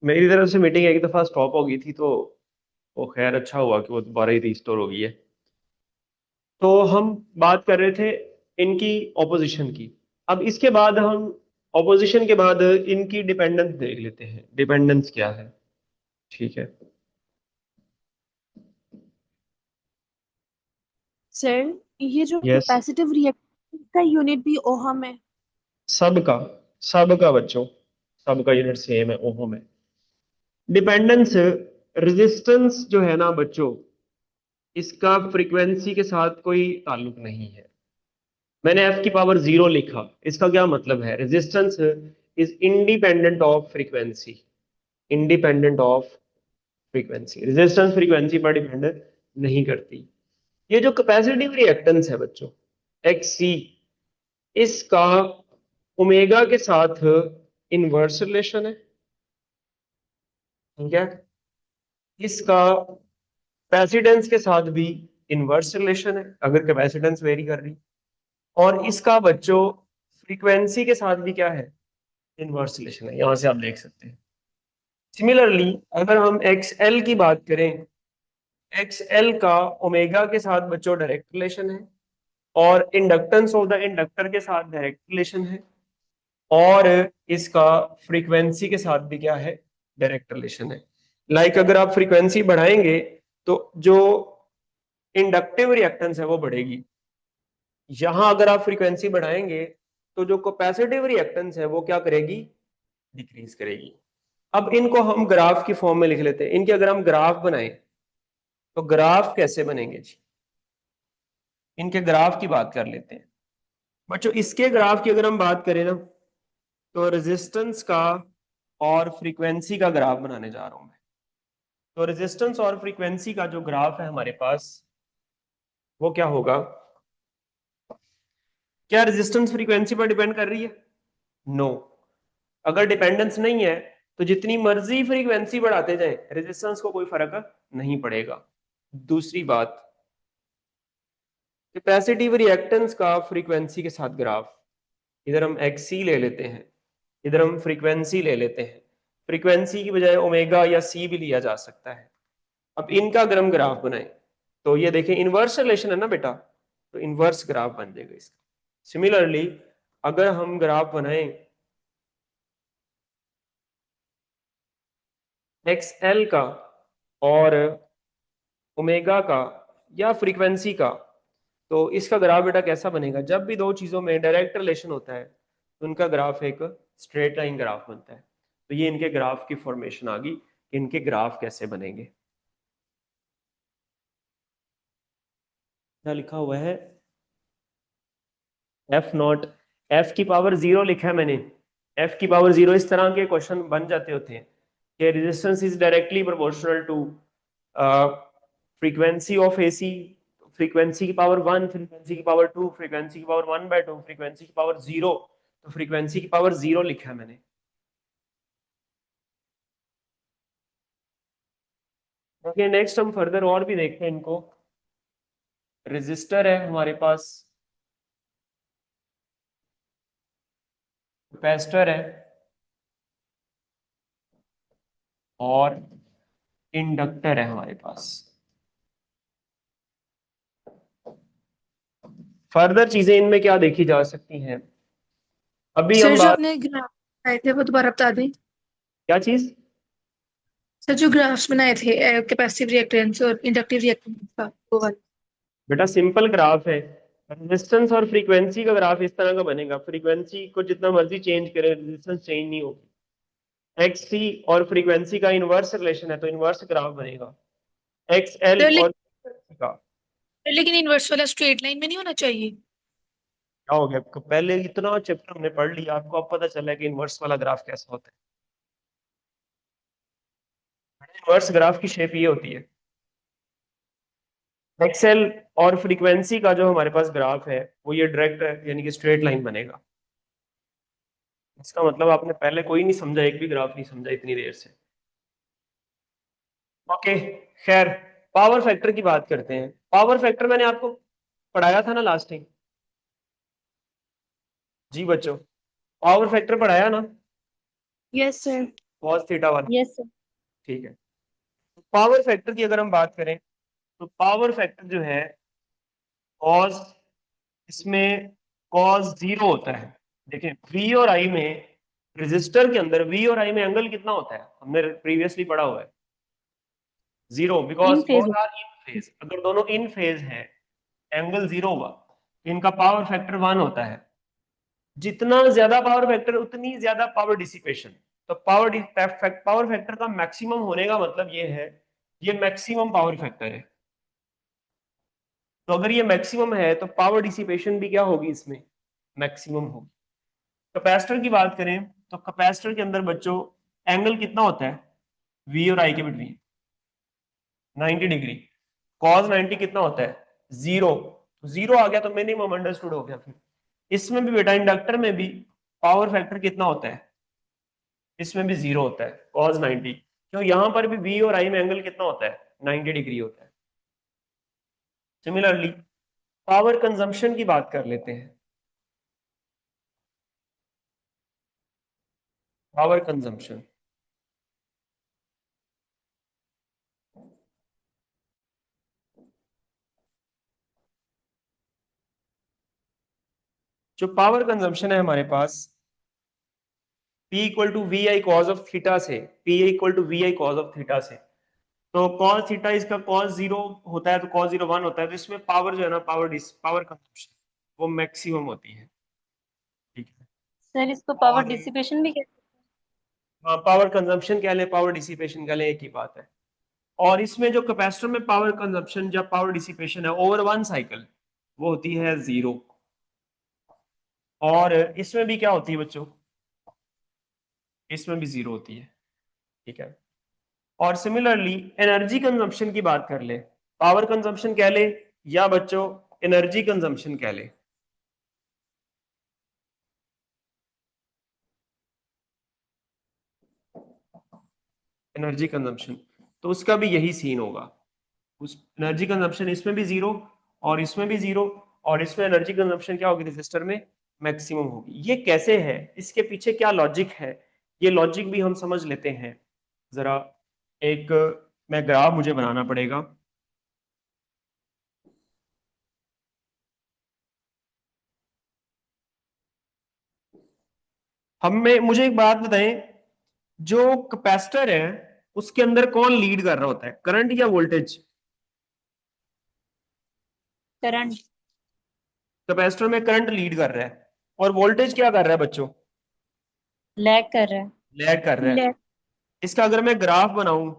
मेरी तरफ से मीटिंग एक दफा स्टॉप हो गई थी, तो वो खैर अच्छा हुआ कि वो दोबारा ही रिस्टोर हो गई है। तो हम बात कर रहे थे इनकी ऑपोजिशन की। अब इसके बाद हम ऑपोजिशन के बाद इनकी डिपेंडेंस देख लेते हैं, डिपेंडेंस क्या है। ठीक है। सर, ये जो यस। कैपेसिटिव रिएक्टेंस का यूनिट भी ओहम है। सबका सबका बच्चों, सबका यूनिट सेम है, ओहम है। डिपेंडेंस, रेजिस्टेंस जो है ना बच्चों, इसका फ्रीक्वेंसी के साथ कोई ताल्लुक नहीं है। मैंने एफ की पावर जीरो लिखा, इसका क्या मतलब है? Resistance is independent of frequency, independent of frequency. Resistance frequency पर डिपेंड नहीं करती। ये जो कैपेसिटिव रिएक्टेंस है बच्चों, एक्स सी, इसका ओमेगा के साथ इनवर्स रिलेशन है। ठीक है। इसका कैपेसिटेंस के साथ भी इनवर्स रिलेशन है, अगर कैपेसिटेंस वेरी कर रही। और इसका बच्चों फ्रीक्वेंसी के साथ भी क्या है? इनवर्स रिलेशन है, यहां से आप देख सकते हैं। सिमिलरली अगर हम एक्स एल की बात करें, एक्स एल का ओमेगा के साथ बच्चों डायरेक्ट रिलेशन है, और इंडक्टेंस ऑफ द इंडक्टर के साथ डायरेक्ट रिलेशन है, और इसका फ्रीक्वेंसी के साथ भी क्या है? डायरेक्ट रिलेशन है। अगर आप फ्रीक्वेंसी बढ़ाएंगे तो जो इंडक्टिव रिएक्टेंस है वो बढ़ेगी। यहां अगर आप फ्रीक्वेंसी बढ़ाएंगे तो जो कैपेसिटिव रिएक्टेंस है वो क्या करेगी? डिक्रीज करेगी। अब इनको हम ग्राफ की फॉर्म में लिख लेते हैं। इनके अगर हम ग्राफ बनाएं तो ग्राफ कैसे बनेंगे जी? इनके ग्राफ की बात कर लेते हैं बच्चों। इसके ग्राफ की अगर हम बात करें ना, तो रेजिस्टेंस का और फ्रीक्वेंसी का ग्राफ बनाने जा रहा हूं मैं। तो रेजिस्टेंस और फ्रीक्वेंसी का जो ग्राफ है हमारे पास, वो क्या होगा? क्या रेजिस्टेंस फ्रीक्वेंसी पर डिपेंड कर रही है? नो। अगर डिपेंडेंस नहीं है तो जितनी मर्जी फ्रीक्वेंसी बढ़ाते जाएं, रेजिस्टेंस को कोई फर्क नहीं पड़ेगा। दूसरी बात, कैपेसिटिव रिएक्टेंस का फ्रीक्वेंसी के साथ ग्राफ, इधर हम एक्स सी ले लेते हैं, इधर हम फ्रीक्वेंसी ले लेते हैं। फ्रीक्वेंसी की बजाय ओमेगा या सी भी लिया जा सकता है। अब इनका अगर हम ग्राफ बनाएं तो ये देखें, इनवर्स रिलेशन है ना बेटा, तो इनवर्स ग्राफ बन जाएगा इसका। सिमिलरली अगर हम ग्राफ बनाएं एक्स एल का और ओमेगा का या फ्रीक्वेंसी का, तो इसका ग्राफ बेटा कैसा बनेगा? जब भी दो चीजों में डायरेक्ट रिलेशन होता है तो उनका ग्राफ एक स्ट्रेट लाइन ग्राफ बनता है। तो ये इनके ग्राफ की फॉर्मेशन आ गई कि इनके ग्राफ कैसे बनेंगे। क्या लिखा हुआ है? एफ नॉट, एफ की पावर जीरो लिखा है मैंने। एफ की पावर जीरो, इस तरह के क्वेश्चन बन जाते होते हैं कि resistance is directly proportional to frequency of AC. Frequency की पावर वन, फ्रीक्वेंसी की पावर टू, फ्रीक्वेंसी की power one by two, frequency की पावर जीरो। तो फ्रीक्वेंसी की पावर जीरो लिखा है मैंने। ओके, नेक्स्ट हम फर्दर और भी देखते हैं इनको। रेजिस्टर है हमारे पास, कैपेसिटर है, और इंडक्टर है हमारे पास। फर्दर चीजें इनमें क्या देखी जा सकती हैं? अभी सर, हम जो बात, आपने ग्राफ बनाए थे वो दोबारा बता दें। क्या चीज? सर, जो ग्राफ्स बनाए थे कैपेसिटिव रिएक्टेंस और इंडक्टिव रिएक्टेंस का, वो वाला। बेटा सिंपल ग्राफ है। रेजिस्टेंस और फ्रीक्वेंसी का ग्राफ इस तरह का बनेगा। फ्रीक्वेंसी को जितना मर्जी चेंज करें, रेजिस्टेंस चेंज नहीं होगी। एक्स सी और फ्रीक्वेंसी का इनवर्स रिलेशन है, तो इनवर्स ग्राफ बनेगा। एक्स एल सर, और फ्रीक्वेंसी का। लेकिन इनवर्स वाला स्ट्रेट लाइन में नहीं होना चाहिए। क्या हो गया आपको? पहले इतना चैप्टर हमने पढ़ लिया, आपको अब पता चला है कि इनवर्स वाला ग्राफ कैसा होता है। इनवर्स ग्राफ की शेप ये होती है। एक्सएल और फ्रीक्वेंसी का जो हमारे पास ग्राफ है वो ये डायरेक्ट है, यानी कि स्ट्रेट लाइन बनेगा। इसका मतलब आपने पहले कोई नहीं समझा, एक भी ग्राफ नहीं समझा इतनी देर से। ओके, खैर, पावर फैक्टर की बात करते हैं। पावर फैक्टर मैंने आपको पढ़ाया था ना लास्ट टाइम? जी बच्चों, पावर फैक्टर पढ़ाया ना? Yes sir. cos theta 1। Yes sir. ठीक है, पावर फैक्टर की अगर हम बात करें तो पावर फैक्टर जो है cos, इसमें cos 0 होता है। देखिए V और I में, रेजिस्टर के अंदर V और I में एंगल कितना होता है, हमने प्रीवियसली पढ़ा हुआ है 0, because in phase both are in phase. अगर दोनों इन फेज है, एंगल 0 हुआ, इनका पावर फैक्टर 1 होता है। जितना ज्यादा पावर फैक्टर उतनी ज्यादा पावर डिसिपेशन। तो पावर फैक्टर का मैक्सिमम होने का मतलब ये है, ये मैक्सिमम पावर फैक्टर है। तो अगर ये मैक्सिमम है तो पावर डिसिपेशन भी क्या होगी, इसमें मैक्सिमम होगी। कैपेसिटर की बात करें तो कैपेसिटर के अंदर बच्चों एंगल कितना होता है V और I के बिटवीन, 90 डिग्री। cos 90 कितना होता है, 0। जीरो आ गया तो मिनिमम अंडरस्टूड हो गया। फिर इसमें भी बेटा, इंडक्टर में भी पावर फैक्टर कितना होता है, इसमें भी 0 होता है cos 90। क्यों, यहां पर भी V और I में एंगल कितना होता है, 90 डिग्री होता है। सिमिलरली पावर कंजम्पशन की बात कर लेते हैं। पावर कंजम्पशन, जो पावर कंजम्पशन है हमारे पास, P equal to V I cos of theta से, P equal to V I cos of theta से। तो cos थीटा इसका cos 0 होता है, तो cos 0 1 होता है। तो इसमें पावर जो है ना, पावर कंजम्पशन वो मैक्सिमम होती है। ठीक है, सर इसको पावर और डिसिपेशन भी कहते हाँ, पावर कंजम्पशन कह लें, पावर डिसिपेशन कह लें, एक ही बात है। और इसमें जो कैपेसिटर में पावर कंजम्पशन या पावर डिसिपेशन है ओवर वन साइकिल, वो होती है 0। और इसमें भी क्या होती है बच्चों, इसमें भी 0 होती है। ठीक है, और सिमिलरली एनर्जी कंजम्पशन की बात कर ले, पावर कंजम्पशन कह ले या बच्चों एनर्जी कंजम्पशन कह ले। एनर्जी कंजम्पशन, तो उसका भी यही सीन होगा। उस एनर्जी कंजम्पशन इसमें भी 0 और इसमें भी 0, और इसमें एनर्जी कंजम्पशन क्या होगी रजिस्टर में, मैक्सिमम होगी। ये कैसे है, इसके पीछे क्या लॉजिक है, ये लॉजिक भी हम समझ लेते हैं जरा। एक मैं ग्राफ मुझे बनाना पड़ेगा। हमें मुझे एक बात बताएं, जो कैपेसिटर है उसके अंदर कौन लीड कर रहा होता है, करंट या वोल्टेज? करंट। कैपेसिटर में करंट लीड कर रहा है, और वोल्टेज क्या कर रहा है बच्चों, लैग कर रहा है। लैग कर रहा है। लैग। इसका अगर मैं ग्राफ बनाऊं,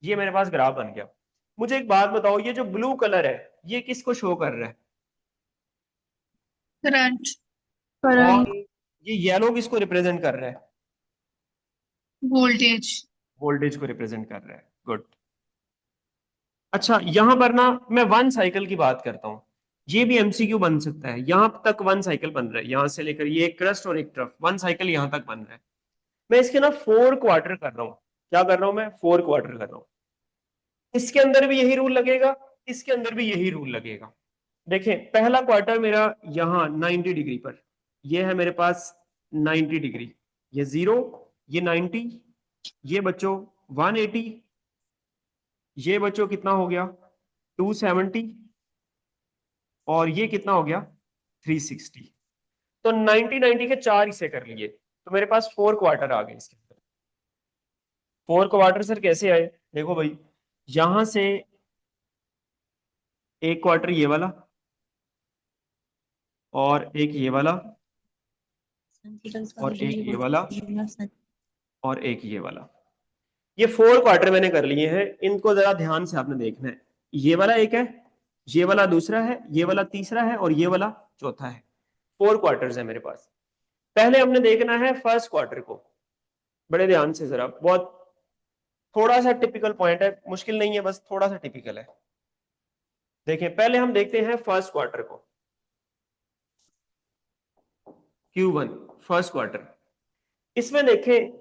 ये मेरे पास ग्राफ बन गया। मुझे एक बात बताओ, ये जो ब्लू कलर है ये किसको शो कर रहा है, करंट। और ये येलो किसको रिप्रेजेंट कर रहा है, वोल्टेज। वोल्टेज को रिप्रेजेंट कर रहा है। गुड। अच्छा, यहां पर ना मैं वन साइकिल की बात करता हूं, ये भी एमसीक्यू बन सकता है। यहां तक वन साइकिल बन रहा है, यहां से लेकर ये एक क्रस्ट और एक ट्रफ, वन साइकिल यहां तक बन रहा है। मैं इसके ना 4 क्वार्टर कर रहा हूं। क्या कर रहा हूं मैं, 4 क्वार्टर कर रहा हूं। इसके अंदर भी यही रूल लगेगा, इसके अंदर भी यही रूल लगेगा। देखें, पहला क्वार्टर मेरा यहाँ 90 डिग्री पर, ये है मेरे पास 90 डिग्री, ये 0, ये 90, ये बच्चों 180, ये बच्चों कितना हो गया 270, और ये कितना हो गया 360। तो 90 90 के 4 हिस्से कर लिए, तो मेरे पास 4 क्वार्टर आ गए इसके अंदर। 4 क्वार्टर सर कैसे आए, देखो भाई, यहां से एक क्वार्टर ये वाला, और एक ये वाला, और एक ये वाला, और एक ये वाला। ये 4 क्वार्टर मैंने कर लिए हैं। इनको जरा ध्यान से आपने देखना है। ये वाला एक है, ये वाला दूसरा है, ये वाला तीसरा है, और ये वाला चौथा है। 4 क्वार्टर्स है मेरे पास। पहले हमने देखना है फर्स्ट क्वार्टर को, बड़े ध्यान से जरा, बहुत थोड़ा सा टिपिकल पॉइंट है, मुश्किल नहीं है, बस थोड़ा सा टिपिकल है। देखें, पहले हम देखते हैं फर्स्ट क्वार्टर को, Q1 फर्स्ट क्वार्टर। इसमें देखें,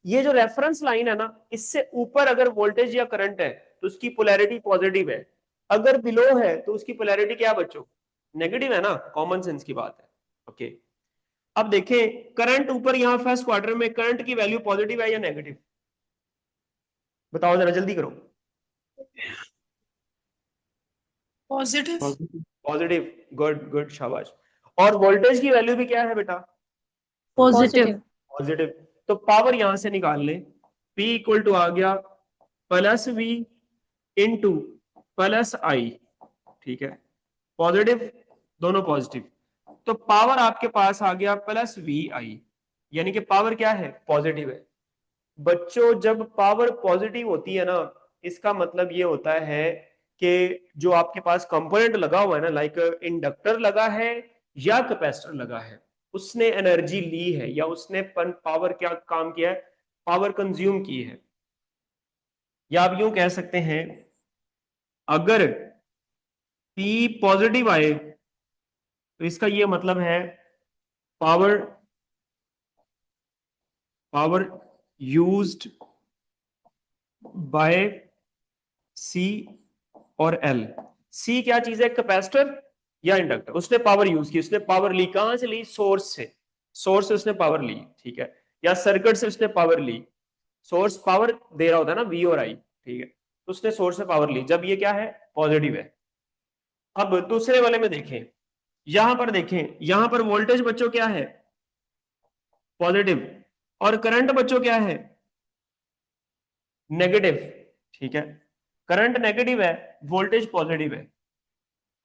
ये जो रेफरेंस लाइन है ना, इससे ऊपर अगर वोल्टेज या करंट है तो उसकी पोलैरिटी पॉजिटिव है, अगर बिलो है तो उसकी पोलैरिटी क्या बच्चों, नेगेटिव है ना, कॉमन सेंस की बात है। ओके, अब देखें करंट ऊपर यहाँ फर्स्ट क्वार्टर में करंट की वैल्यू पॉजिटिव है या नेगेटिव, बताओ जरा जल्दी करो। पॉजिटिव। पॉजिटिव, गुड गुड, शाबाश। और वोल्टेज की वैल्यू भी क्या है बेटा, पॉजिटिव। पॉजिटिव। तो पावर यहां से निकाल लें, P इक्वल टू आ गया प्लस V इंटू प्लस आई, ठीक है, पॉजिटिव, दोनों पॉजिटिव। तो पावर आपके पास आ गया प्लस वी आई, यानी कि पावर क्या है, पॉजिटिव है। बच्चों जब पावर पॉजिटिव होती है ना, इसका मतलब ये होता है कि जो आपके पास कंपोनेंट लगा हुआ है ना, लाइक इंडक्टर लगा है या कैपेसिटर लगा है, उसने एनर्जी ली है या उसने पावर क्या काम किया है, पावर कंज्यूम की है। या आप यूं कह सकते हैं, अगर P पॉजिटिव आए तो इसका ये मतलब है पावर पावर यूज्ड बाय सी और एल। सी क्या चीज है, कैपेसिटर या इंडक्टर, उसने पावर यूज की, उसने पावर ली, कहां से ली, सोर्स से, सोर्स से उसने पावर ली, ठीक है, या सर्किट से उसने पावर ली। सोर्स पावर दे रहा होता है ना, वी और आई, ठीक है, तो उसने सोर्स से पावर ली, जब ये क्या है, पॉजिटिव है। अब दूसरे वाले में देखें, यहां पर देखें, यहां पर वोल्टेज बच्चों क्या है, पॉजिटिव, और करंट बच्चों क्या है, नेगेटिव, ठीक है, करंट नेगेटिव है, वोल्टेज पॉजिटिव है।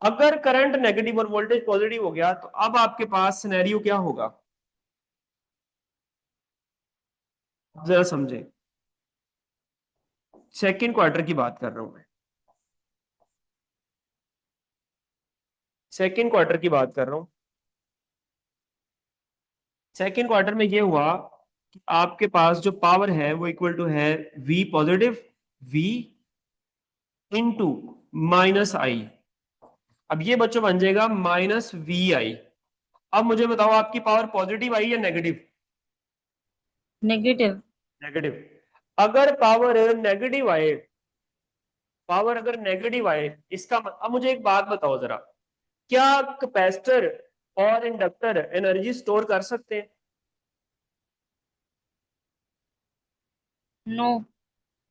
अगर करंट नेगेटिव और वोल्टेज पॉजिटिव हो गया तो अब आपके पास सिनेरियो क्या होगा, जरा समझें। सेकंड क्वार्टर की बात कर रहा हूं मैं, सेकंड क्वार्टर की बात कर रहा हूं। सेकंड क्वार्टर में ये हुआ कि आपके पास जो पावर है वो इक्वल टू है V positive, V into minus I. अब ये बच्चों बन जाएगा माइनस वी आई। अब मुझे बताओ आपकी पावर पॉजिटिव आई या नेगेटिव, नेगेटिव। नेगेटिव। अगर पावर नेगेटिव आए, पावर अगर नेगेटिव आए, इसका अब मुझे एक बात बताओ जरा, क्या कैपेसिटर और इंडक्टर एनर्जी स्टोर कर सकते हैं, नो।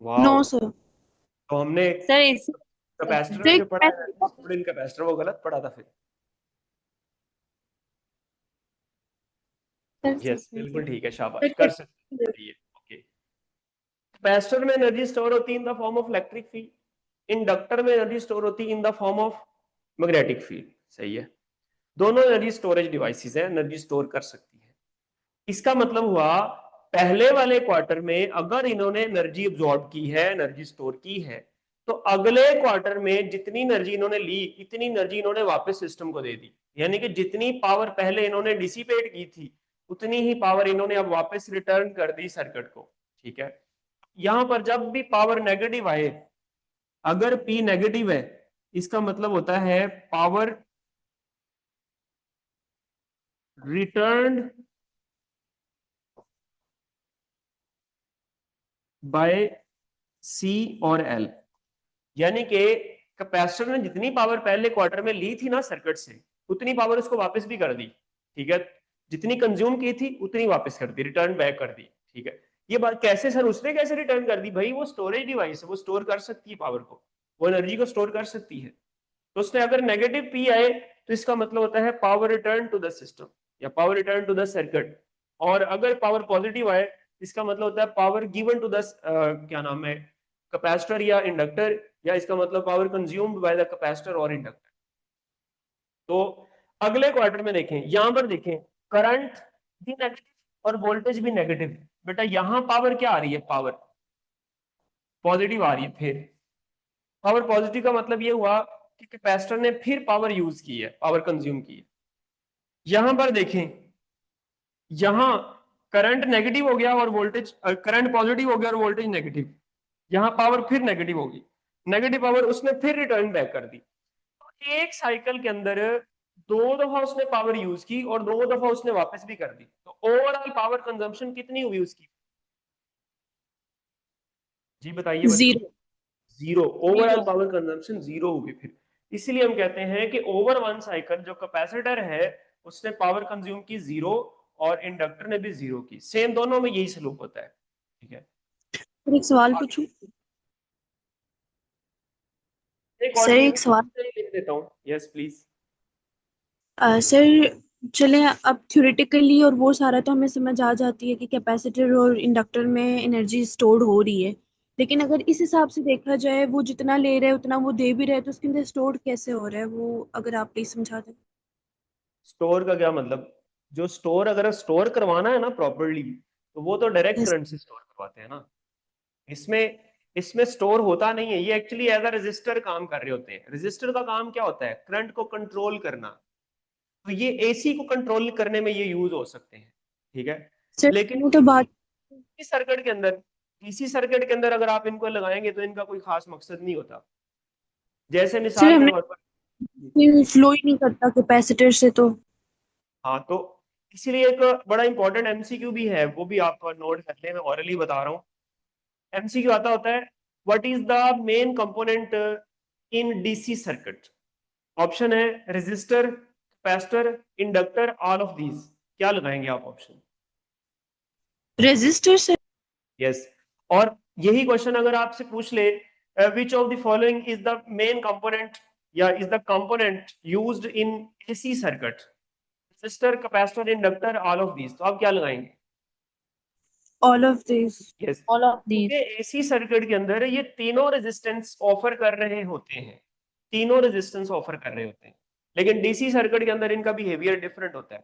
नो वाह। सर। तो हमने सर इस कैपेसिटर में जो पढ़ा एनर्जी स्टोर इन कैपेसिटर वो गलत पढ़ा था फिर। यस बिल्कुल ठीक है, शाबाश, कर सकते हैं, ओके। कैपेसिटर में एनर्जी स्टोर होती है in the form of electric field, inductor में एनर्जी स्टोर होती है in the form of magnetic field, सही है। दोनों एनर्जी स्टोरेज डिवाइसेस है, एनर्जी स्टोर कर सकती है। इसका मतलब हुआ पहले वाले क्वार्टर में अगर इन्होंने एनर्जी अब्सॉर्ब की है, एनर्जी स्टोर की है, तो अगले क्वार्टर में जितनी एनर्जी इन्होंने ली इतनी एनर्जी इन्होंने वापस सिस्टम को दे दी। यानी कि जितनी पावर पहले इन्होंने डिसिपेट की थी उतनी ही पावर इन्होंने अब वापस रिटर्न कर दी सर्किट को, ठीक है। यहां पर जब भी पावर नेगेटिव आए, अगर P नेगेटिव है, इसका मतलब होता है पावर रिटर्न बाय सी और एल। यानी कि कैपेसिटर ने जितनी पावर पहले क्वार्टर में ली थी ना सर्किट से, उतनी पावर उसको वापस भी कर दी, ठीक है, जितनी कंज्यूम की थी उतनी वापस कर दी, रिटर्न बैक कर दी, ठीक है। ये बात कैसे सर, उसने कैसे रिटर्न कर दी, भाई वो स्टोरेज डिवाइस है, वो स्टोर कर सकती है पावर को, वो एनर्जी को स्टोर कर सकती है। तो उसने अगर नेगेटिव पी आए तो इसका मतलब होता है power return to the system या power return to the circuit, और अगर पावर पॉजिटिव आए इसका मतलब होता है पावर गिवन टू द क्या नाम है, कैपेसिटर या इंडक्टर, या इसका मतलब power consumed by the capacitor और इंडक्टर। तो अगले क्वार्टर में देखें, यहां पर देखें करंट भी नेगेटिव और वोल्टेज भी नेगेटिव, बेटा यहां पावर क्या आ रही है, पावर पॉजिटिव आ रही है। फिर पावर पॉजिटिव का मतलब ये हुआ कि कैपेसिटर ने फिर पावर यूज की है, पावर कंज्यूम की है। यहां पर देखें, यहां करंट नेगेटिव हो गया और वोल्टेज, करंट पॉजिटिव हो गया और वोल्टेज नेगेटिव, यहां पावर फिर नेगेटिव होगी, नेगेटिव पावर उसने फिर रिटर्न बैक कर दी। तो एक साइकिल के अंदर दो दफा उसने पावर यूज की और दो दफा उसने वापस भी कर दी, तो ओवरऑल पावर कंजम्पशन कितनी हुई उसकी, जी बताइए बच्चों। Zero. Zero, overall power consumption zero होगी फिर। इसलिए हम कहते हैं कि ओवर वन साइकिल जो कैपेसिटर है उसने पावर कंज्यूम की 0 और इंडक्टर ने भी 0 की, सेम दोनों में यही सलूक होता है। ठीक है, सर एक सवाल पूछूं? एक और सर चीज एक सवाल। लिख देता हूँ। Yes please. सर चले, अब थ्योरेटिकली और वो सारा तो हमें समझ आ जाती है कि कैपेसिटर और इंडक्टर में एनर्जी स्टोर्ड हो रही है, लेकिन अगर इस हिसाब से देखा जाए वो जितना ले रहा है उतना वो दे भी रहा है, तो उसके अंदर स्टोर्ड कैसे हो रहा है वो अगर आप प्लीज समझा दें। स्टोर का क्या मतलब? जो स्टोर अगर स्टोर करवाना है ना प्रॉपरली, तो वो तो डायरेक्ट Yes. करंट से स्टोर करवाते हैं ना। इसमें इसमें स्टोर होता नहीं है, ये एक्चुअली एज अ रजिस्टर काम कर रहे होते हैं। रजिस्टर का काम क्या होता है? करंट को कंट्रोल करना। तो ये एसी को कंट्रोल करने में ये यूज हो सकते हैं। ठीक है, सर लेकिन मैंने तो बात इस सर्किट के अंदर, डीसी सर्किट के अंदर अगर आप इनको लगाएंगे तो इनका कोई खास मकसद नहीं होता। जैसे सर मिसाल के हमें तौर पर, फ्लो ही नहीं करता कैपेसिटर से तो। हाँ तो इसीलिए एक बड़ा इंपॉर्टेंट एमसीक्यू भी है, वो भी आप नोट कर लें, मैं ऑरली बता रहा हूँ। एमसीक्यू आता होता है, what is the main component in DC circuit? Option है resistor, capacitor, inductor, all of these. क्या लगाएंगे आप ऑप्शन? रेजिस्टर से। यस। और यही क्वेश्चन अगर आपसे पूछ ले, which of the following is the main component या is the component used in AC circuit? Resistor, capacitor, inductor, all of these, तो आप क्या लगाएंगे? All of this. Yes. all of क्योंकि these। एसी सर्किट के अंदर ये तीनों रेजिस्टेंस ऑफर कर रहे होते हैं, तीनों रेजिस्टेंस ऑफर कर रहे होते हैं। लेकिन डीसी सर्किट के अंदर इनका बिहेवियर डिफरेंट होता है।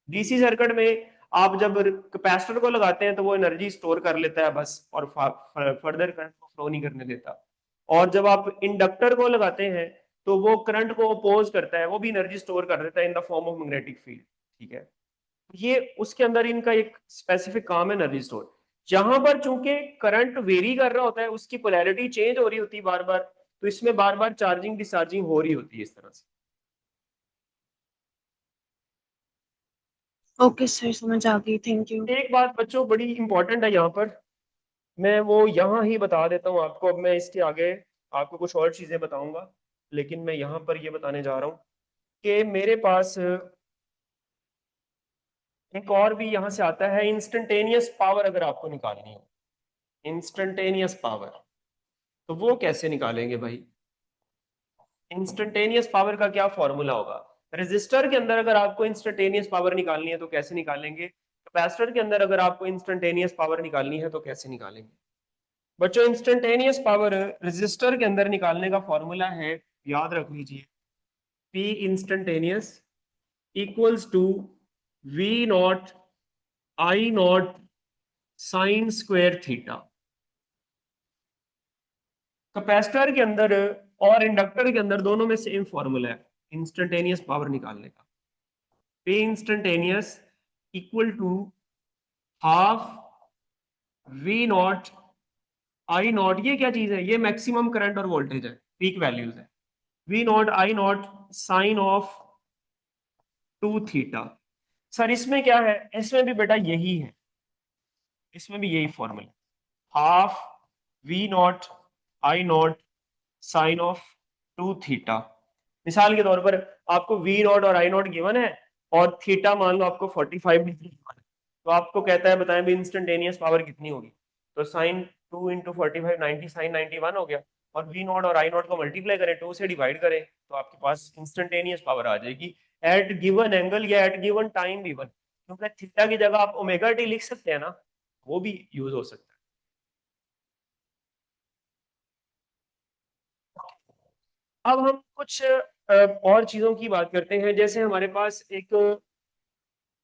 डीसी सर्किट में आप जब कैपेसिटर को लगाते हैं तो वो एनर्जी स्टोर कर लेता है बस, और फर्दर करंट को फ्लो नहीं करने देता। और जब आप इंडक्टर को लगाते हैं तो वो करंट को अपोज करता है, वो भी एनर्जी स्टोर कर देता है in the form of magnetic field. ठीक है, ये उसके अंदर इनका एक स्पेसिफिक काम है, एनर्जी स्टोर। जहां पर चूंकि करंट वेरी कर रहा होता है, उसकी पोलैरिटी चेंज हो रही होती है बार बार, तो इसमें बार बार चार्जिंग डिस्चार्जिंग हो रही होती है इस तरह से। ओके सर समझ आ गई, थैंक यू। एक बात बच्चों बड़ी इंपॉर्टेंट है यहाँ पर, मैं वो यहाँ ही बता देता हूँ आपको। अब मैं इसके आगे आपको कुछ और चीजें बताऊंगा, लेकिन मैं यहाँ पर ये बताने जा रहा हूँ कि मेरे पास एक और भी यहाँ से आता है, इंस्टेंटेनियस पावर अगर आपको निकालनी हो, इंस्टेंटेनियस पावर, तो वो कैसे निकालेंगे भाई? इंस्टेंटेनियस पावर का क्या फॉर्मूला होगा? रेजिस्टर के अंदर अगर आपको इंस्टेंटेनियस पावर निकालनी है तो कैसे निकालेंगे? कैपेसिटर के अंदर अगर आपको इंस्टेंटेनियस पावर निकालनी है तो कैसे निकालेंगे? बच्चों इंस्टेंटेनियस पावर रेजिस्टर के अंदर निकालने का फॉर्मूला है, याद रख लीजिए, P instantaneous equals to V naught I naught sine square theta. Capacitor के अंदर और इंडक्टर के अंदर दोनों में सेम फॉर्मूला है इंस्टेंटेनियस पावर निकालने का। P instantaneous equal to half V naught I naught, ये क्या चीज है? ये मैक्सिमम करंट और वोल्टेज है, पीक वैल्यूज है। V naught I naught sine of 2 theta. Sir इसमें क्या है? इसमें भी बेटा यही है, इसमें भी यही formula, half V naught I naught sine of 2 theta. मिसाल के तौर पर आपको V नॉट और I नॉट गिवन है और थीटा मान लो आपको 45 डिग्री गिवन है, तो आपको कहता है बताएं भी इंस्टेंटेनियस पावर कितनी होगी? तो साइन 2 इंटू 45 90, साइन 91 हो गया। और V नॉट और I नॉट को मल्टीप्लाई करें, 2 से डिवाइड करें, तो आपके पास इंस्टेंटेनियस पावर आ जाएगी एट गिवन एंगल या एट गिवन टाइम गिवन। क्योंकि थीटा की जगह आप ओमेगा टी लिख सकते हैं ना, वो भी यूज हो सकता है। अब हम कुछ और चीजों की बात करते हैं। जैसे हमारे पास एक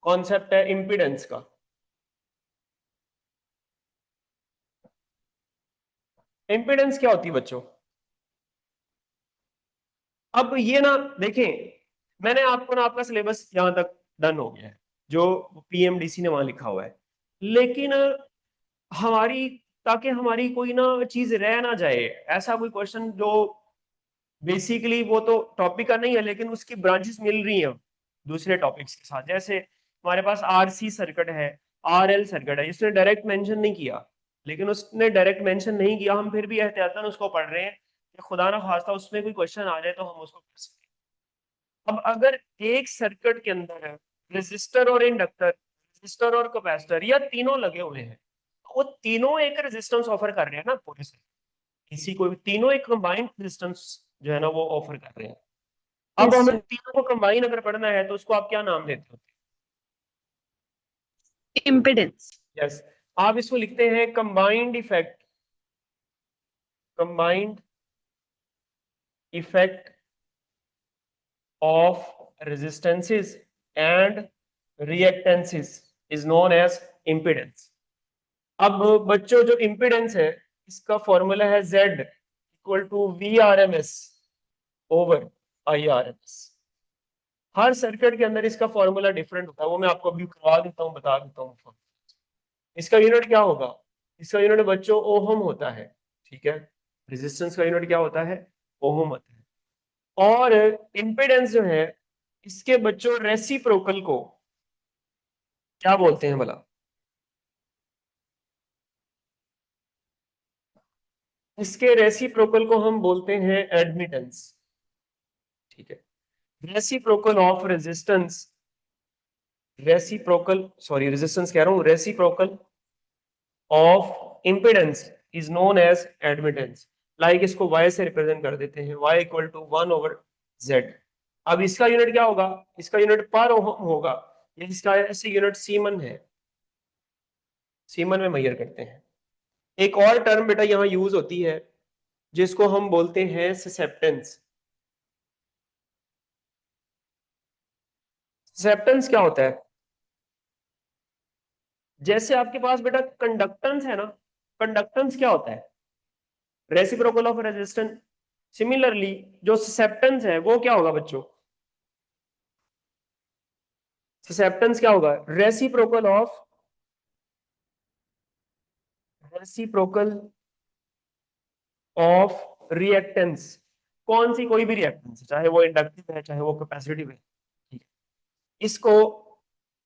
कॉन्सेप्ट है इम्पीडेंस का। इम्पीडेंस क्या होती है बच्चों? अब ये ना देखें, मैंने आपको ना आपका सिलेबस यहां तक डन हो गया है जो पीएमडीसी ने वहां लिखा हुआ है, लेकिन हमारी, ताकि हमारी कोई ना चीज रह ना जाए, ऐसा कोई क्वेश्चन जो बेसिकली वो तो टॉपिक का नहीं है लेकिन उसकी ब्रांचेस मिल रही हैं दूसरे टॉपिक्स के साथ। जैसे हमारे पास आरसी सर्किट है, आरएल सर्किट है, इसने डायरेक्ट मेंशन नहीं किया, लेकिन उसने डायरेक्ट मेंशन नहीं किया, हम फिर भी एहतियातन उसको पढ़ रहे हैं कि खुदा ना खास्ता उसमें कोई क्वेश्चन आ जाए तो हम उसको कर सकें। अब अगर एक सर्किट के अंदर है रेजिस्टर और इंडक्टर, रेजिस्टर और कैपेसिटर, या तीनों लगे हुए हैं, तो वो तीनों एक रेजिस्टेंस ऑफर कर रहे हैं ना पूरे से, किसी को भी तीनों एक कंबाइंड रेजिस्टेंस जो है ना वो ऑफर कर रहे हैं। अब यस हमें सर। तीनों को कंबाइन अगर पढ़ना है तो उसको आप क्या नाम देते हो? इम्पिडेंस। यस, आप इसको लिखते हैं combined effect, combined effect of resistances and reactances is known as impedance। अब बच्चों जो impedance है इसका फॉर्मूला है Z equal to VRMS over IRMS। हर सर्किट के अंदर इसका फॉर्मूला डिफरेंट होता है, वो मैं आपको अभी करवा देता हूँ, बता देता हूँ। इसका यूनिट क्या होगा? इसका यूनिट बच्चों ओहम होता है, ठीक है। रेजिस्टेंस का यूनिट क्या होता है? ओहम होता है। और इंपेडेंस जो है इसके बच्चों रेसिप्रोकल को क्या बोलते हैं भला? इसके रेसिप्रोकल को हम बोलते हैं एडमिटेंस, ठीक है। Reciprocal of resistance, reciprocal sorry resistance कह रहा हूं, reciprocal of impedance is known as admittance. Like इसको y से रिप्रेजेंट कर देते हैं, y equal to 1 over z। अब इसका यूनिट क्या होगा? इसका यूनिट पर ओहम होगा, ये इसका ऐसे यूनिट सीमन है, सीमन में मेजर करते हैं। एक और टर्म बेटा यहाँ यूज होती है जिसको हम बोलते हैं ससेप्टेंस। ससेप्टेंस क्या होता है? जैसे आपके पास बेटा कंडक्टेंस है ना, कंडक्टेंस क्या होता है? Reciprocal of resistance. सिमिलरली जो ससेप्टेंस है वो क्या होगा बच्चों? ससेप्टेंस क्या होगा? Reciprocal of, reciprocal of reactance. कौन सी? कोई भी रिएक्टेंस, चाहे वो इंडक्टिव है चाहे वो कैपेसिटिव है, ठीक है। इसको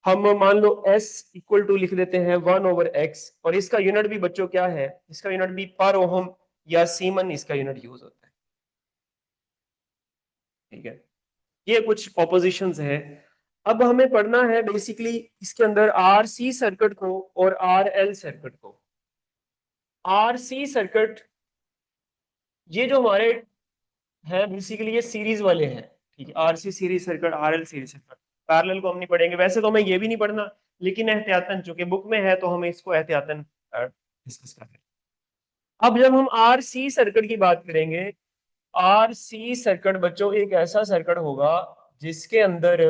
हम मान लो S इक्वल टू लिख देते हैं 1 ओवर x, और इसका यूनिट भी बच्चों क्या है? इसका यूनिट भी पर ओहम या सीमन इसका यूनिट यूज होता है, ठीक है। ये कुछ ऑपोजिशंस है। अब हमें पढ़ना है बेसिकली इसके अंदर RC सर्किट को और RL सर्किट को। RC सर्किट ये जो हमारे हैं बेसिकली ये सीरीज वाले हैं, ठीक है। RC series circuit, RL series circuit. Parallel को हम नहीं पढ़ेंगे, वैसे तो हमें ये भी नहीं पढ़ना, लेकिन एहतियातन चूंकि बुक में है तो हम इसको एहतियातन डिस्कस कर रहे हैं। अब जब हम RC सर्किट की बात करेंगे, RC सर्किट बच्चों एक ऐसा सर्किट होगा जिसके अंदर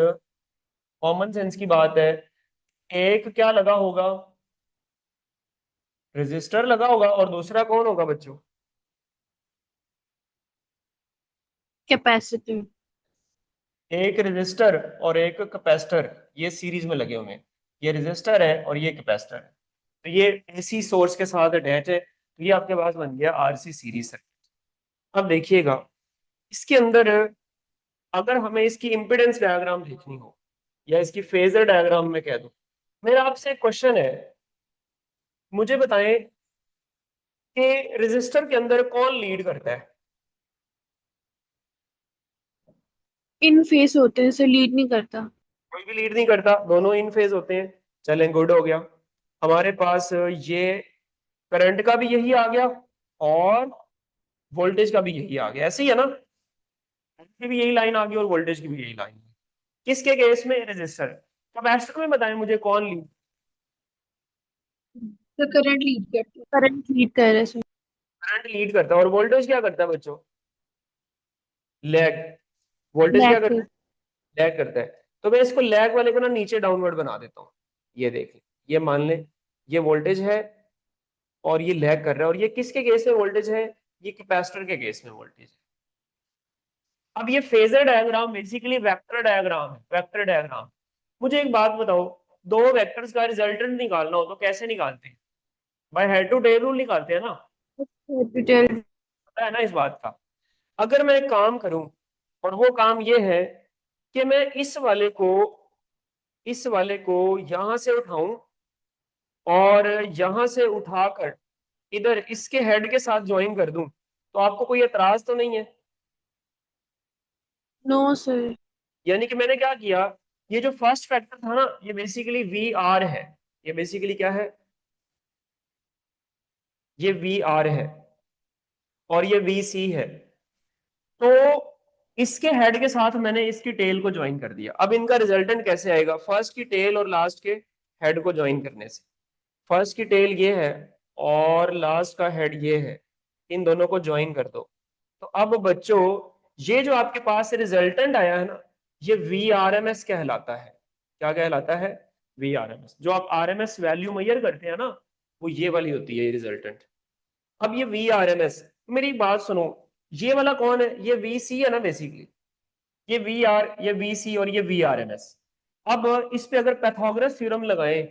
कॉमन सेंस की बात है, एक क्या लगा होगा? रेजिस्टर लगा होगा, और दूसरा कौन होगा बच्चों? कैपेसिटिव। एक रेजिस्टर और एक कैपेसिटर ये सीरीज में लगे हुए हैं, ये रेजिस्टर है और ये कैपेसिटर है, तो ये एसी सोर्स के साथ अटैच है, तो ये आपके पास बन गया RC सीरीज सर्किट। अब देखिएगा इसके अंदर अगर हमें इसकी इंपेडेंस डायग्राम देखनी हो या इसकी फेजर डायग्राम में कह दूं, मेरा आपसे एक क्वेश्चन है, मुझे बताएं कि रेजिस्टर के अंदर कौन लीड करता है? इन फेस होते हैं सर, लीड नहीं करता। कोई भी लीड नहीं करता, दोनों इन फेज होते हैं। चलें, गुड हो गया। हमारे पास ये करंट का भी यही आ गया और वोल्टेज का भी यही आ गया, ऐसे ही है ना? करंट की भी यही लाइन आ गई और वोल्टेज की भी यही लाइन। किसके केस में? रेजिस्टर। कैपेसिटर में बताएं मुझे कौन लीड? तो करंट लीड करता है, करंट लीड कर रहा है सर। करंट लीड करता है, और वोल्टेज क्या करता है बच्चों? लैग। वोल्टेज क्या लैग करता कर। है? लैग करता है। तो मैं इसको लैग वाले को ना नीचे डाउनवर्ड बना देता हूँ। ये देखें, ये मान लें ये वोल्टेज है और ये लैग कर रहा है, और ये किसके केस में वोल्टेज है? ये कैपेसिटर के केस में वोल्टेज है। अब ये phasor diagram basically vector diagram है, वेक्टर डायग्राम। मुझे एक बात बताओ, दो वेक्टर्स का रिजल्टेंट निकालना हो तो कैसे निकालते हैं? By head to tail rule निकालते हैं ना, कैपिटल। पता है ना इस बात का। अगर मैं एक काम करूं और वो काम ये है कि मैं इस वाले को यहां से उठाऊं और यहां से उठाकर इधर इसके हेड के साथ ज्वाइन कर दूं, तो आपको कोई एतराज तो नहीं है? No sir. यानी कि मैंने क्या किया, ये जो फर्स्ट फैक्टर था ना, ये बेसिकली वी आर है। ये बेसिकली क्या है, ये वी आर है और ये वी सी है। तो इसके हेड के साथ मैंने इसकी टेल को ज्वाइन कर दिया। अब इनका रिजल्टेंट कैसे आएगा, फर्स्ट की टेल और लास्ट के हेड को ज्वाइन करने से। फर्स्ट की टेल ये है और लास्ट का हेड ये है, इन दोनों को ज्वाइन कर दो। तो अब बच्चों ये जो आपके पास रिजल्टेंट आया है ना, ये वी आर एम एस कहलाता है। क्या कहलाता है? V R M S. जो आप R M S value measure करते हैं ना, वो ये वाली होती है, ये रिजल्टेंट। अब ये वी आर एम एस, मेरी बात सुनो, ये वाला कौन है? ये वी सी है ना बेसिकली। ये वी आर, ये वी सी और ये वी आर एम एस। अब इस पे अगर पैथागोरस थ्योरम लगाएं,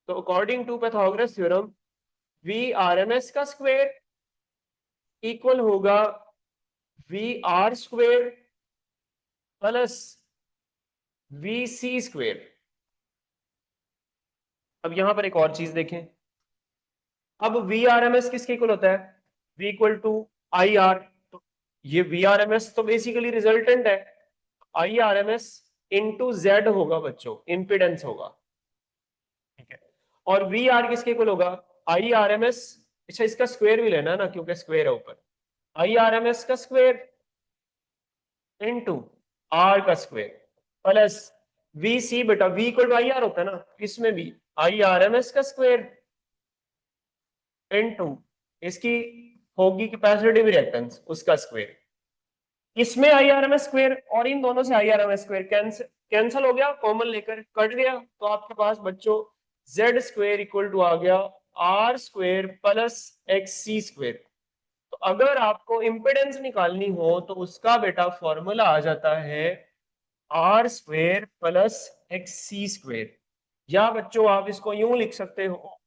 तो according to Pythagoras theorem, V R M S का स्क्वायर इक्वल होगा V R square plus V C square. अब यहां पर एक और चीज देखें, अब वी आर एम एस किसके इक्वल होता है? V equal to I R. तो ये वी आर एम एस तो बेसिकली रिजल्टेंट है, I R M S into Z होगा बच्चों, इंपिडेंस होगा। ठीक है, और वी आर किसके इक्वल होगा? I R M S. अच्छा, इसका स्क्वायर भी लेना है ना, क्योंकि स्क्वायर है ऊपर। आई आर एम एस का स्क्वायर इंटू आर का स्क्वायर प्लस वी सी। बेटा V equal to I R होता है ना, इसमें भी आई आर एम एस का स्क्वायर इंटू इसकी होगी कैपेसिटिव रिएक्टेंस, उसका स्क्वायर। इसमें I R M S square और इन दोनों से I R M S square cancel हो गया, कॉमन लेकर कट गया। तो आपके पास बच्चों जेड स्क्वायर इक्वल टू आ गया R square plus X C square. तो अगर आपको इंपेडेंस निकालनी हो तो उसका बेटा फॉर्मूला आ जाता है R square plus X C square. या बच्चों आप इसको यूं लिख सकते हो,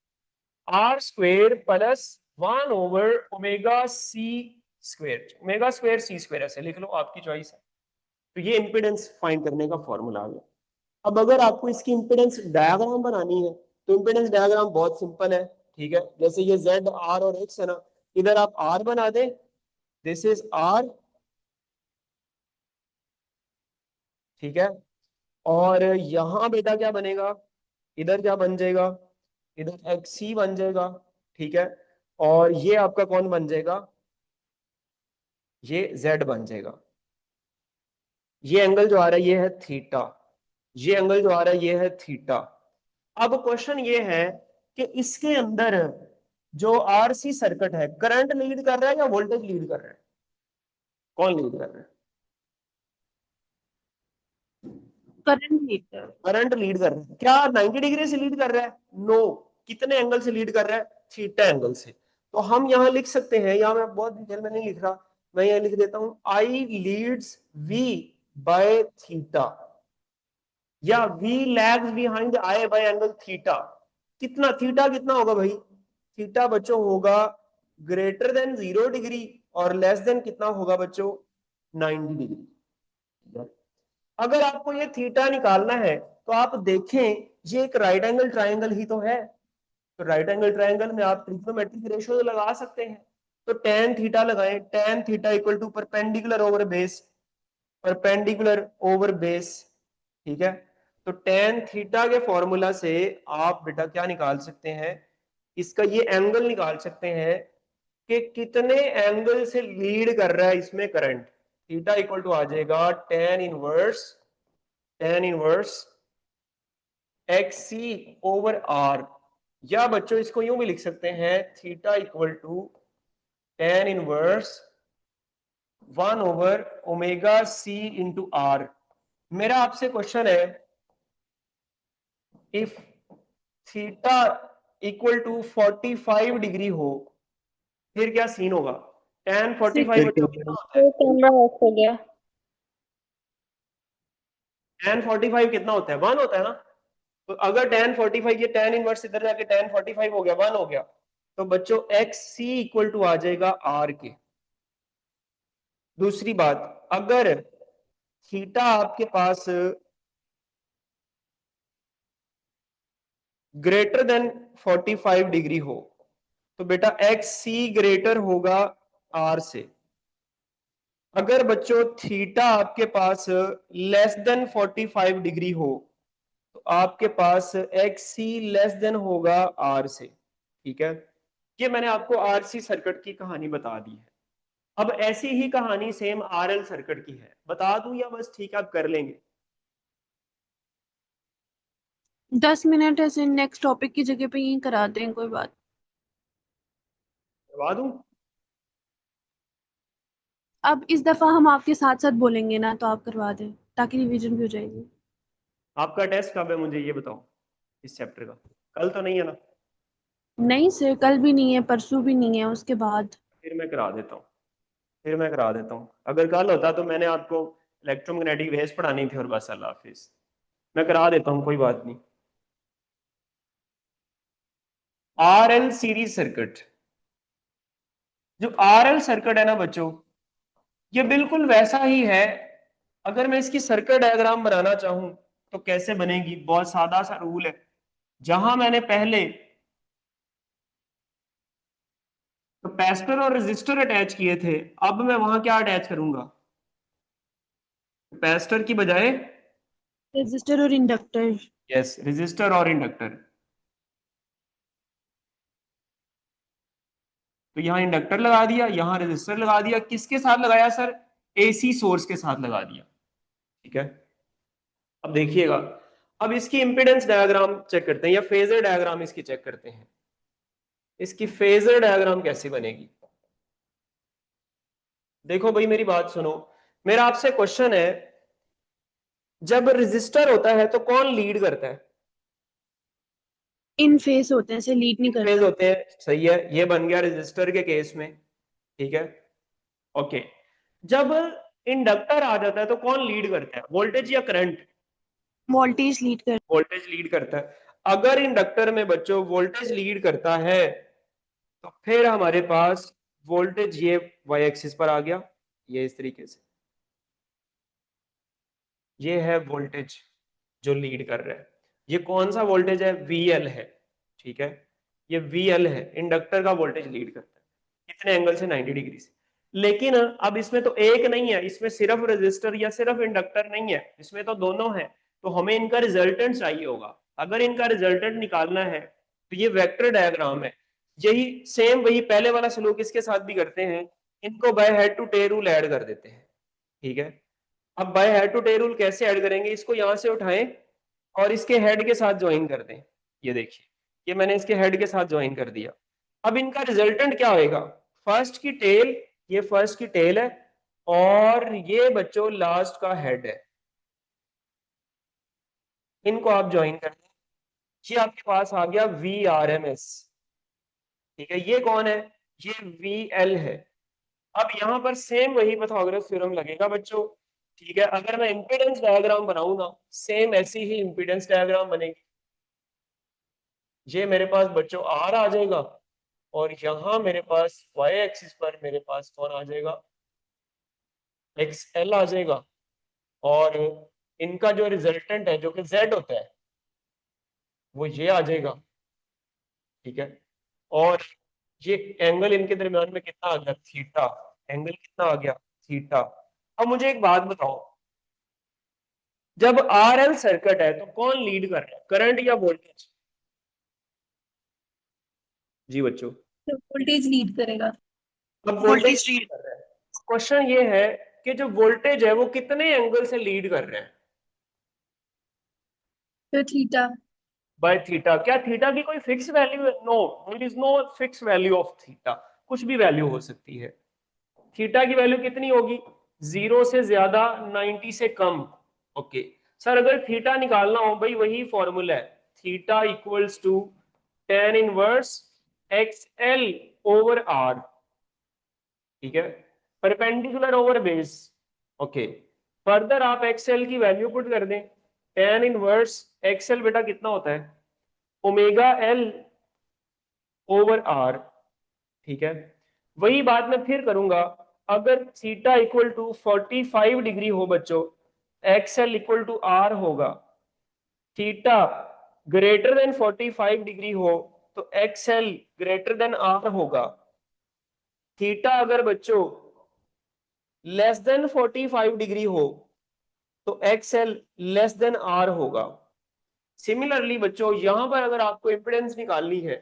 R square plus 1 over omega C square. Omega square C square ऐसे लिख लो, आपकी चॉइस है। तो ये इंपेडेंस फाइंड करने का फॉर्मूला आ गया। अब अगर आपको इसकी इंपेडेंस डायग्राम बनानी है, तो इंपेडेंस डायग्राम बहुत सिंपल है। ठीक है, जैसे ये जेड आर और एक्स है ना, इधर आप आर बना दें, दिस इज आर। ठीक है, और यहां बेटा क्या बनेगा, इधर क्या बन जाएगा, इधर एक्स सी बन जाएगा। ठीक है, और ये आपका कौन बन जाएगा, ये जेड बन जाएगा। ये एंगल जो आ रहा है ये है थीटा, ये एंगल जो आ रहा है ये है थीटा। अब क्वेश्चन ये है कि इसके अंदर जो आरसी सर्किट है, करंट लीड कर रहा है या वोल्टेज लीड कर रहा है? कौन लीड कर रहा है? Current litre. करंट लीड कर रहा है। क्या 90 डिग्री से लीड कर रहा है? नो। कितने एंगल से लीड कर रहा है? थीटा एंगल से। तो हम यहां लिख सकते हैं, यहां मैं बहुत डिटेल में नहीं लिख रहा, मैं यहां लिख देता हूं I leads V by theta, या V lags behind I by angle theta. कितना थीटा कितना होगा भाई? थीटा बच्चों होगा ग्रेटर देन 0 डिग्री और लेस देन कितना होगा बच्चों? 90 डिग्री। अगर आपको ये थीटा निकालना है तो आप देखें, ये एक राइट एंगल ट्राइंगल ही तो है। तो राइट एंगल ट्राइंगल में आप ट्रिग्नोमेट्रिक रेशियो लगा सकते हैं। तो टेन थीटा लगाएं, tan theta equal to perpendicular over base, perpendicular over base. ठीक है, तो टेन थीटा के फॉर्मूला से आप बेटा क्या निकाल सकते हैं, इसका ये एंगल निकाल सकते हैं कि कितने एंगल से लीड कर रहा है इसमें करंट। थीटा इक्वल टू आ जाएगा tan inverse X C over R. या बच्चों इसको यूं भी लिख सकते हैं, theta equal to tan inverse 1 over omega C into R. मेरा आपसे क्वेश्चन है, if theta equal to 45 degree हो, फिर क्या सीन होगा? टेन 45 बच्चों कितना होता है? कैमरा ऑफ हो गया। टेन 45 कितना होता है? 1 होता है ना। तो अगर टेन 45, ये टेन इनवर्स इधर जाके टेन 45 हो गया, 1 हो गया, तो बच्चों एक्स सी इक्वल टू आ जाएगा आर के। दूसरी बात, अगर थीटा आपके पास ग्रेटर देन 45 डिग्री हो, तो बेटा एक्स सी ग्रेटर होगा आर से। अगर बच्चों थीटा आपके पास लेस देन 45 डिग्री हो तो आपके पास एक्स सी लेस देन होगा आर से। ठीक है, ये मैंने आपको आरसी सर्किट की कहानी बता दी है। अब ऐसी ही कहानी सेम आरएल सर्किट की है, बता दूं या बस ठीक है आप कर लेंगे? 10 मिनट ऐसे नेक्स्ट टॉपिक की जगह पे यहीं करा दें, कोई बात। करवा दूं? अब इस दफा हम आपके साथ साथ बोलेंगे ना, तो आप करवा दें ताकि रिवीजन भी हो जाएगी। आपका टेस्ट कब है मुझे ये बताओ, इस चैप्टर का? कल तो नहीं है ना? नहीं सर, कल भी नहीं है, परसों भी नहीं है, उसके बाद। फिर मैं करा देता हूँ, फिर मैं करा देता हूँ। अगर कल होता तो मैंने आपको इलेक्ट्रोमैग्नेटिक वेव्स पढ़ानी थी और बस अल्लाह हाफिज। मैं करा देता हूँ, कोई बात नहीं। आरएल सीरीज सर्किट, जो आरएल सर्किट है ना बच्चों, ये बिल्कुल वैसा ही है। अगर मैं इसकी सर्किट डायग्राम बनाना चाहूं तो कैसे बनेगी? बहुत सादा सा रूल है। जहां मैंने पहले कैपेसिटर और रेजिस्टर अटैच किए थे, अब मैं वहां क्या अटैच करूंगा? कैपेसिटर की बजाय रेजिस्टर और इंडक्टर। यस, रेजिस्टर और इंडक्टर। तो यहाँ इंडक्टर लगा दिया, यहाँ रेजिस्टर लगा दिया। किसके साथ लगाया सर? एसी सोर्स के साथ लगा दिया। ठीक है, अब देखिएगा, अब इसकी इंपेडेंस डायग्राम चेक करते हैं या फेजर डायग्राम इसकी चेक करते हैं। इसकी फेजर डायग्राम कैसे बनेगी? देखो भाई मेरी बात सुनो, मेरा आपसे क्वेश्चन है, जब रेजिस्टर होता है तो कौन लीड करता है? इन फेस होते हैं, ऐसे लीड नहीं फेज करता। होते हैं, सही है, ये बन गया रेजिस्टर के केस में। ठीक है, ओके। जब इंडक्टर आ जाता है तो कौन लीड करता है, वोल्टेज या करंट? वोल्टेज लीड कर। वोल्टेज लीड करता है। अगर इंडक्टर में बच्चों वोल्टेज लीड करता है तो फिर हमारे पास वोल्टेज ये वाई एक्सिस पर आ गया, ये इस तरीके से, ये है वोल्टेज जो लीड कर रहा है। ये कौन सा वोल्टेज है? VL है। ठीक है, ये VL है, इंडक्टर का वोल्टेज लीड करता है कितने एंगल से? 90 डिग्री से। लेकिन अब इसमें तो एक नहीं है, इसमें सिर्फ रेजिस्टर या सिर्फ इंडक्टर नहीं है, इसमें तो दोनों है। तो हमें इनका रिजल्टेंट चाहिए होगा। अगर इनका रिजल्टेंट निकालना है तो ये वेक्टर डायग्राम है। यही सेम वही पहले वाला सलूक इसके साथ भी करते हैं, इनको by head to tail rule add कर देते हैं। ठीक है, अब by head to tail rule कैसे ऐड करेंगे? इसको यहां से उठाएं और इसके हेड के साथ ज्वाइन कर दें। ये देखिए, ये मैंने इसके हेड के साथ ज्वाइन कर दिया। अब इनका रिजल्टेंट क्या होएगा? फर्स्ट की टेल, ये फर्स्ट की टेल है और ये बच्चों लास्ट का हेड है। इनको आप ज्वाइन कर दें, ये आपके पास आ गया VRMS। ठीक है, ये कौन है? ये VL है। अब यहां पर सेम वही पाइथागोरस थ्योरम लगेगा बच्चों। ठीक है, अगर मैं इंपीडेंस डायग्राम बनाऊं ना, सेम ऐसी ही इंपीडेंस डायग्राम बनेगी। ये मेरे पास बच्चों R आ जाएगा और यहां मेरे पास y एक्सिस पर मेरे पास कौन आ जाएगा? XL आ जाएगा। और इनका जो रिजल्टेंट है जो कि Z होता है वो ये आ जाएगा। ठीक है, और ये एंगल इनके दरमियान में कितना आ गया? थीटा। एंगल कितना आ गया? थीटा। अब मुझे एक बात बताओ, जब RL सर्किट है तो कौन लीड कर रहा है, करंट या वोल्टेज? जी बच्चों, तो वोल्टेज लीड करेगा। अब वोल्टेज वोल्टेज लीड कर रहा है। क्वेश्चन ये है कि जो वोल्टेज है वो कितने एंगल से लीड कर रहा है? तो थीटा। By theta. क्या थीटा की कोई फिक्स वैल्यू है? No, there is no fix value of theta. कुछ भी वैल्यू हो सकती है। थीटा की वैल्यू कितनी होगी? 0 से ज्यादा, 90 से कम। ओके सर, अगर थीटा निकालना हो भाई वही फॉर्मूला है, theta equals to tan inverse XL over R। ठीक है, perpendicular over base. Okay, further आप XL की वैल्यू पुट कर दें, tan इनवर्स XL बेटा कितना होता है? Omega L over R। ठीक है, वही बात मैं फिर करूंगा। अगर थीटा इक्वल टू 45 डिग्री हो बच्चों, XL इक्वल टू R होगा। थीटा ग्रेटर देन 45 डिग्री हो तो XL ग्रेटर देन R होगा। थीटा अगर बच्चों लेस देन 45 डिग्री हो तो एक्सएल लेस देन आर होगा। सिमिलरली बच्चों यहां पर अगर आपको इंपेडेंस निकालनी है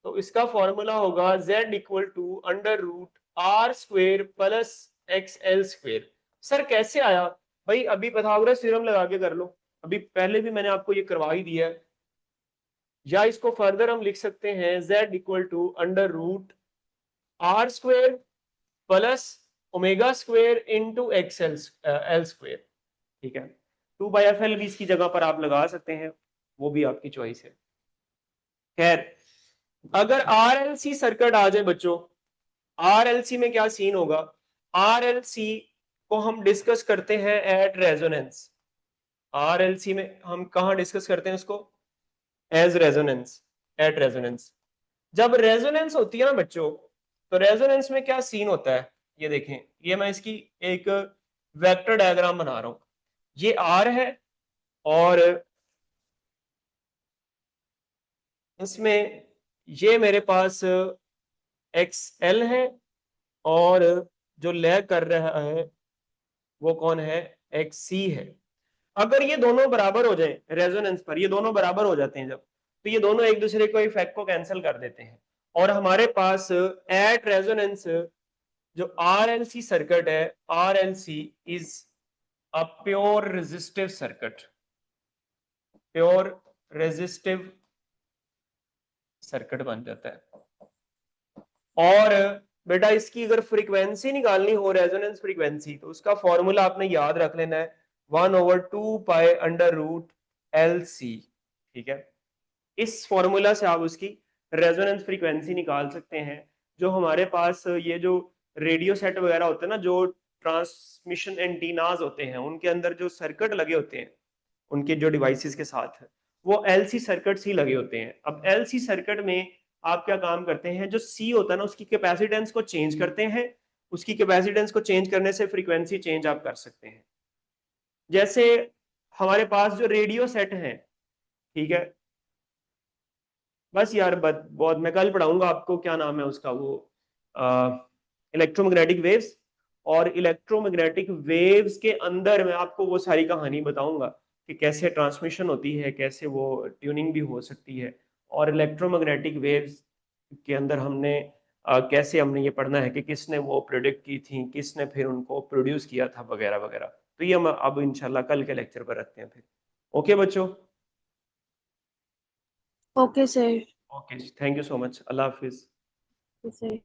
तो इसका फॉर्मूला होगा z equal to under root R square plus XL square. Sir कैसे आया? भाई अभी पाइथागोरस थ्योरम लगा के कर लो, अभी पहले भी मैंने आपको ये करवा ही दिया है। या इसको फर्दर हम लिख सकते हैं z equal to under root R square plus omega square into XL L square. ठीक है, 2/FL भी इसकी जगह पर आप लगा सकते हैं, वो भी आपकी चॉइस है। खैर अगर RLC सर्किट आ जाए बच्चों, RLC में क्या सीन होगा? RLC को हम डिस्कस करते हैं एट रेजोनेंस। RLC में हम कहां डिस्कस करते हैं उसको? As resonance, at resonance. जब रेजोनेंस होती है ना बच्चों, तो रेजोनेंस में क्या सीन होता है ये देखें। ये मैं इसकी एक वेक्टर डायग्राम बना रहा हूं। ये R है और इसमें ये मेरे पास XL है और जो लैग कर रहा है वो कौन है? XC है। अगर ये दोनों बराबर हो जाए रेजोनेंस पर, ये दोनों बराबर हो जाते हैं जब, तो ये दोनों एक दूसरे को इफेक्ट को कैंसिल कर देते हैं और हमारे पास एट रेजोनेंस जो RLC सर्किट है, RLC is a pure resistive circuit, pure resistive circuit बन जाता है। और बेटा इसकी अगर फ्रीक्वेंसी निकालनी हो, रेजोनेंस फ्रीक्वेंसी, तो उसका फॉर्मूला आपने याद रख लेना है 1/2 पाई अंडर रूट LC। ठीक है, इस फॉर्मूला से आप उसकी रेजोनेंस फ्रीक्वेंसी निकाल सकते हैं। जो हमारे पास ये जो रेडियो सेट वगैरह होते हैं ना, जो ट्रांसमिशन एंटीनाज होते हैं, उनके अंदर जो सर्किट लगे होते हैं उनके जो डिवाइसेस के साथ, वो LC सर्किट्स ही लगे होते हैं। अब LC सर्किट में आप क्या काम करते हैं, जो C होता है ना उसकी कैपेसिटेंस को चेंज करते हैं। उसकी कैपेसिटेंस को चेंज करने से फ्रीक्वेंसी चेंज आप कर सकते हैं। जैसे हमारे पास जो रेडियो सेट है, ठीक है, बस यार बहुत मैं कल पढ़ाऊंगा आपको, क्या नाम है उसका, वो इलेक्ट्रोमैग्नेटिक वेव्स। और इलेक्ट्रोमैग्नेटिक वेव्स के अंदर मैं आपको वो सारी कहानी बताऊंगा कि कैसे ट्रांसमिशन होती है, कैसे वो ट्यूनिंग भी हो सकती है। और इलेक्ट्रोमैग्नेटिक वेव्स के अंदर हमने कैसे हमने ये पढ़ना है कि किसने वो प्रोडिक्ट की थी, किसने फिर उनको प्रोड्यूस किया था, वगैरह वगैरह। तो ये हम अब इंशाल्लाह कल के लेक्चर पर रखते हैं फिर। ओके बच्चों, okay sir. Okay, thank you so much, Allah Hafiz. Sir